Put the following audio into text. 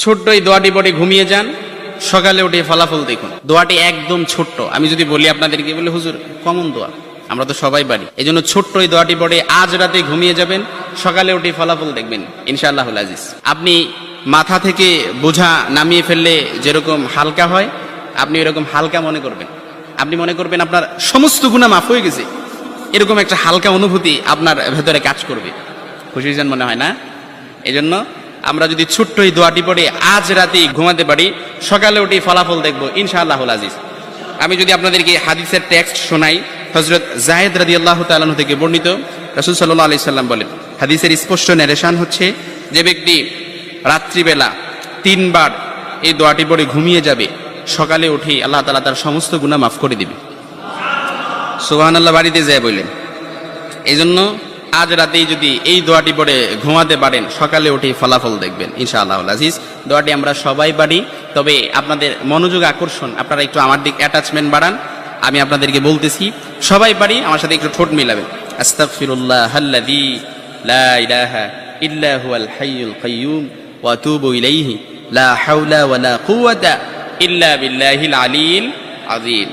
ছোট্ট এই দোয়াটি পড়ে ঘুমিয়ে যান, সকালে উঠে ফলাফল দেখুন। দোয়াটি একদম ছোট্ট, আমি যদি বলি আপনাদেরকে, বলে হুজুর কমন দোয়া, আমরা তো সবাই পারি। এই জন্য ছোট্ট এই দোয়াটি পড়ে আজ রাতে ঘুমিয়ে যাবেন, সকালে উঠে ফলাফল দেখবেন ইনশাআল্লাহুল আজিজ। আপনি মাথা থেকে বোঝা নামিয়ে ফেললে যেরকম হালকা হয়, আপনি এরকম হালকা মনে করবেন। আপনি মনে করবেন আপনার সমস্ত গুনাহ মাফ হয়ে গেছে, এরকম একটা হালকা অনুভূতি আপনার ভেতরে কাজ করবে। খুশি হয়েছেন মনে হয় না? এই জন্য আমরা যদি ছোট্ট এই দোয়াটি পড়ে আজ রাতে ঘুমাতে পারি, সকালে উঠে ফলাফল দেখবো ইনশাআল্লাহুল আজিজ। আমি যদি আপনাদেরকে হাদিসের টেক্সট শোনাই, হযরত যায়েদ রাদিয়াল্লাহু তাআলা আনহু থেকে বর্ণিত, রাসূল সাল্লাল্লাহু আলাইহি সাল্লাম বলেন, হাদিসের স্পষ্ট ন্যারেশন হচ্ছে, যে ব্যক্তি রাত্রিবেলা 3 বার এই দোয়াটি পড়ে ঘুমিয়ে যাবে, সকালে উঠে আল্লাহ তাআলা তার সমস্ত গুনাহ মাফ করে দিবে। সুবহানাল্লাহ বাড়িতে যায় বললেন। এই জন্য আজ রাতেই যদি এই দোয়াটি পড়ে ঘুমাতে পারেন, সকালে উঠে ফলাফল দেখবেন ইনশাআল্লাহুল আজিজ। দোয়াটি আমরা সবাই পারি, তবে আপনাদের মনোযোগ আকর্ষণ, আপনারা একটু আমার দিক অ্যাটাচমেন্ট বাড়ান। আমি আপনাদেরকে বলতেছি, সবাই পারি, আমার সাথে একটু ঠোঁট মিলাবেন। আস্তাগফিরুল্লাহাল্লাযী লা ইলাহা ইল্লা হুয়াল হাইয়ুল কাইয়্যুম ওয়া আতুবু ইলাইহি লা হাওলা ওয়া লা কুওয়াতা ইল্লা বিল্লাহিল আলিয়্যিল আযীম।